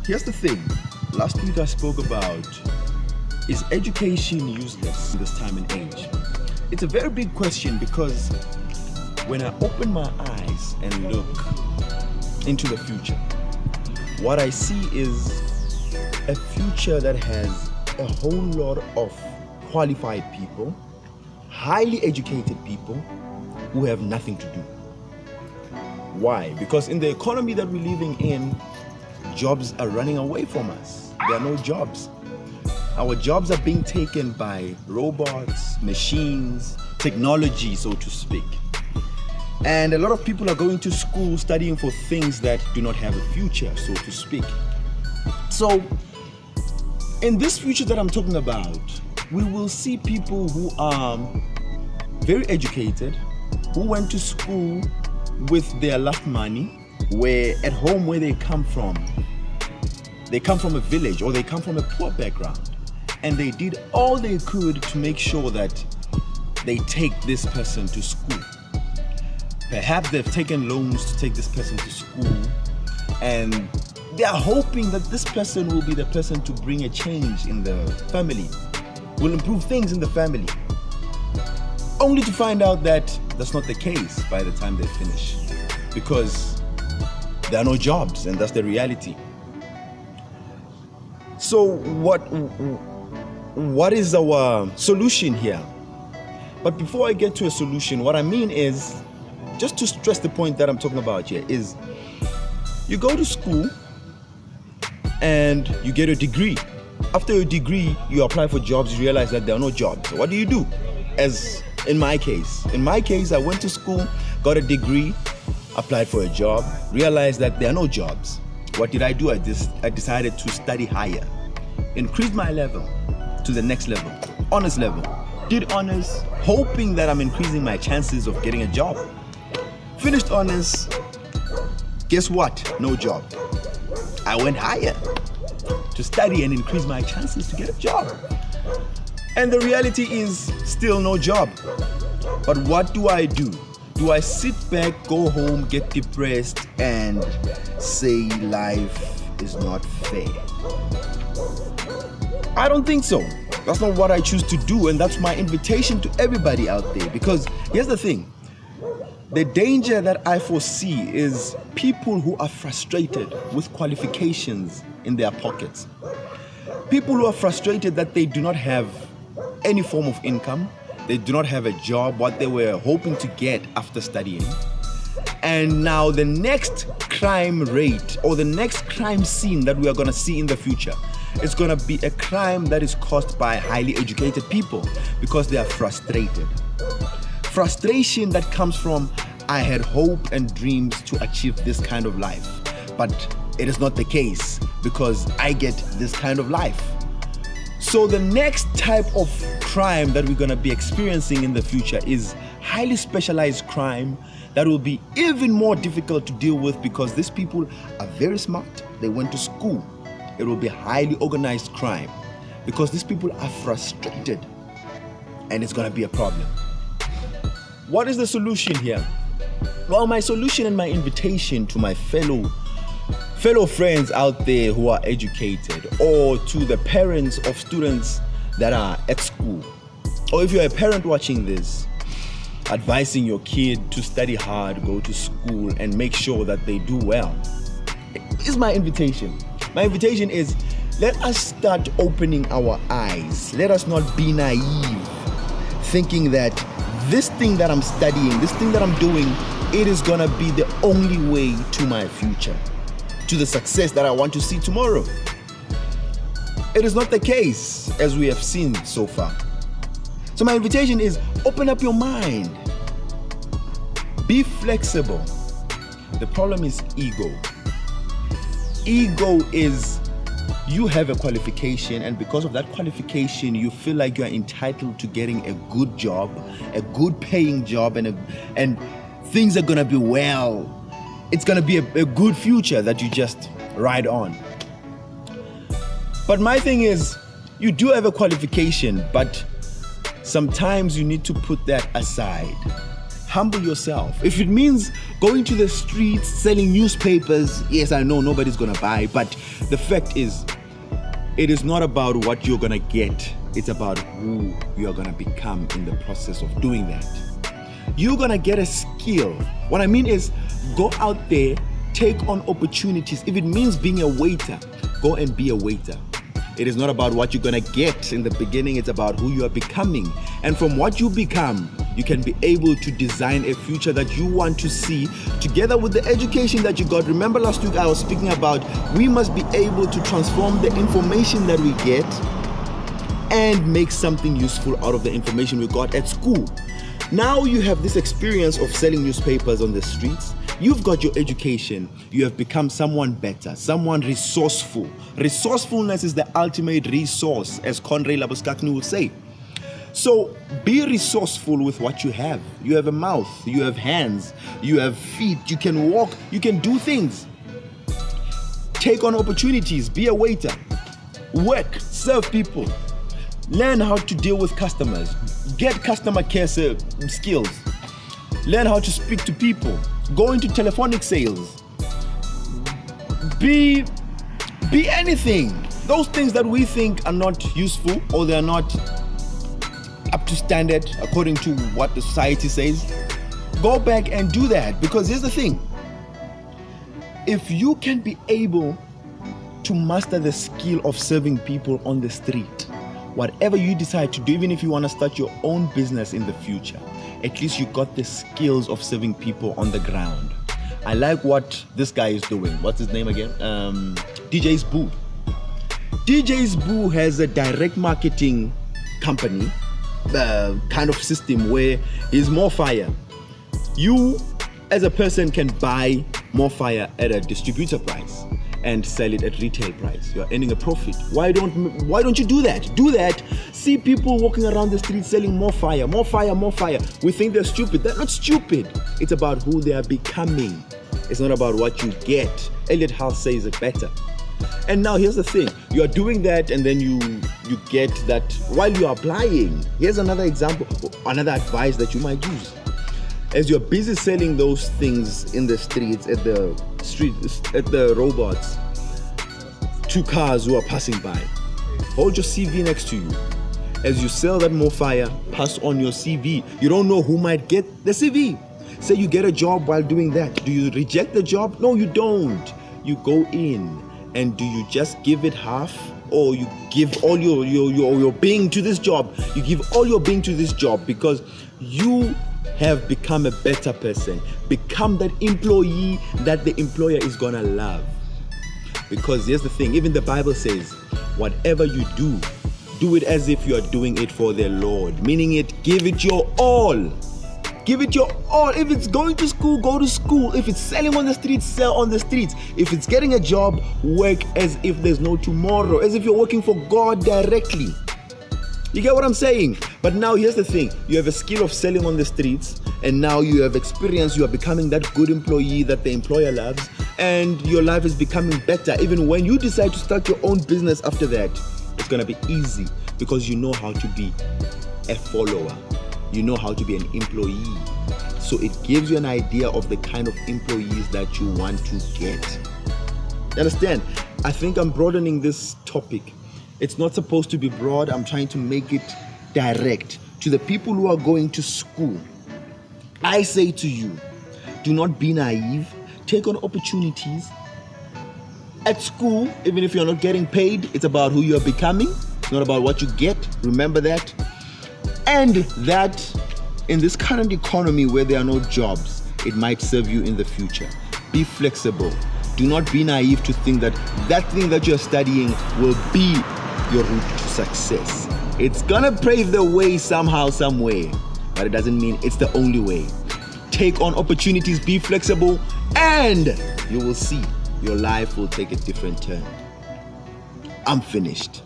Here's the thing. Last week I spoke about, is education useless in this time and age? It's a very big question because when I open my eyes and look into the future, what I see is a future that has a whole lot of qualified people, highly educated people who have nothing to do. Why? Because in the economy that we're living in, jobs are running away from us. There are no jobs. Our jobs are being taken by robots, machines, technology, so to speak. And a lot of people are going to school studying for things that do not have a future, so to speak. So, in this future that I'm talking about, we will see people who are very educated, who went to school with their last money, where at home where they come from a village or they come from a poor background, and they did all they could to make sure that they take this person to school. Perhaps they've taken loans to take this person to school, and they are hoping that this person will be the person to bring a change in the family, will improve things in the family, only to find out that that's not the case by the time they finish, because there are no jobs, and that's the reality. So what is our solution here? But before I get to a solution, what I mean is, just to stress the point that I'm talking about here, is you go to school and you get a degree. After your degree, you apply for jobs, you realize that there are no jobs. So what do you do? As in my case, I went to school, got a degree, applied for a job, realized that there are no jobs. What did I do? I decided to study higher, increase my level to the next level, honors level. Did honors, hoping that I'm increasing my chances of getting a job. Finished honors, guess what? No job. I went higher to study and increase my chances to get a job. And the reality is still no job. But what do? Do I sit back, go home, get depressed, and say life is not fair? I don't think so. That's not what I choose to do, and that's my invitation to everybody out there. Because here's the thing. The danger that I foresee is people who are frustrated with qualifications in their pockets. People who are frustrated that they do not have any form of income, they do not have a job, what they were hoping to get after studying. And now the next crime rate or the next crime scene that we are going to see in the future is going to be a crime that is caused by highly educated people because they are frustrated. Frustration that comes from, I had hope and dreams to achieve this kind of life, but it is not the case because I get this kind of life. So the next type of crime that we're going to be experiencing in the future is highly specialized crime that will be even more difficult to deal with because these people are very smart. They went to school. It will be highly organized crime because these people are frustrated, and it's going to be a problem. What is the solution here? Well, my solution and my invitation to my fellow friends out there who are educated, or to the parents of students that are at school, or if you're a parent watching this, advising your kid to study hard, go to school, and make sure that they do well, is my invitation. My invitation is, let us start opening our eyes. Let us not be naive, thinking that this thing that I'm studying, this thing that I'm doing, it is gonna be the only way to my future, to the success that I want to see tomorrow. It is not the case, as we have seen so far. So my invitation is, open up your mind. Be flexible. The problem is ego. Ego is, you have a qualification, and because of that qualification, you feel like you are entitled to getting a good job, a good paying job, and things are gonna be well. It's gonna be a good future that you just ride on. But my thing is, you do have a qualification, but sometimes you need to put that aside. humble yourself. If it means going to the streets, selling newspapers, yes, I know nobody's going to buy, but the fact is, it is not about what you're going to get. It's about who you're going to become in the process of doing that. You're going to get a skill. What I mean is, go out there, take on opportunities. If it means being a waiter, go and be a waiter. It is not about what you're going to get in the beginning. It's about who you are becoming. And from what you become, you can be able to design a future that you want to see together with the education that you got. Remember last week I was speaking about we must be able to transform the information that we get and make something useful out of the information we got at school. Now you have this experience of selling newspapers on the streets. You've got your education. You have become someone better, someone resourceful. Resourcefulness is the ultimate resource, as Conrad Labuskakni would say. So be resourceful with what you have. You have a mouth, you have hands, you have feet, you can walk, you can do things. Take on opportunities, be a waiter, work, serve people, learn how to deal with customers, get customer care skills, learn how to speak to people, go into telephonic sales, be anything. Those things that we think are not useful or they are not up to standard according to what the society says, go back and do that. Because here's the thing, if you can be able to master the skill of serving people on the street, whatever you decide to do, even if you want to start your own business in the future, at least you got the skills of serving people on the ground. I like what this guy is doing. What's his name again? DJ's Boo. DJ's Boo has a direct marketing company kind of system where he's more fire. You as a person can buy more fire at a distributor price and sell it at retail price. You're earning a profit. Why don't you do that? Do that. See people walking around the street selling more fire, more fire, more fire. We think they're stupid. They're not stupid. It's about who they are becoming. It's not about what you get. Elliot Hall says it better. And now here's the thing. You are doing that and then you get that while you are applying. Here's another example, another advice that you might use. As you're busy selling those things in the streets, at the robots, to cars who are passing by, hold your CV next to you. As you sell that more fire, pass on your CV. You don't know who might get the CV. Say you get a job while doing that. Do you reject the job? No, you don't. You go in and do you just give it half, or you give all your being to this job? You give all your being to this job because you have become a better person. Become that employee that the employer is gonna love. Because here's the thing, even the Bible says, whatever you do, do it as if you are doing it for the Lord. Meaning it, give it your all. Give it your all. If it's going to school, go to school. If it's selling on the streets, sell on the streets. If it's getting a job, work as if there's no tomorrow, as if you're working for God directly. You get what I'm saying? But now here's the thing. You have a skill of selling on the streets, and now you have experience. You are becoming that good employee that the employer loves, and your life is becoming better. Even when you decide to start your own business after that, it's going to be easy because you know how to be a follower. You know how to be an employee. So it gives you an idea of the kind of employees that you want to get. Understand? I think I'm broadening this topic. It's not supposed to be broad. I'm trying to make it direct to the people who are going to school. I say to you, do not be naive. Take on opportunities. At school, even if you're not getting paid, it's about who you're becoming. It's not about what you get. Remember that. And that in this current economy where there are no jobs, it might serve you in the future. Be flexible. Do not be naive to think that that thing that you're studying will be your route to success. It's gonna pave the way somehow, some way, but it doesn't mean it's the only way. Take on opportunities, be flexible, and you will see your life will take a different turn. I'm finished.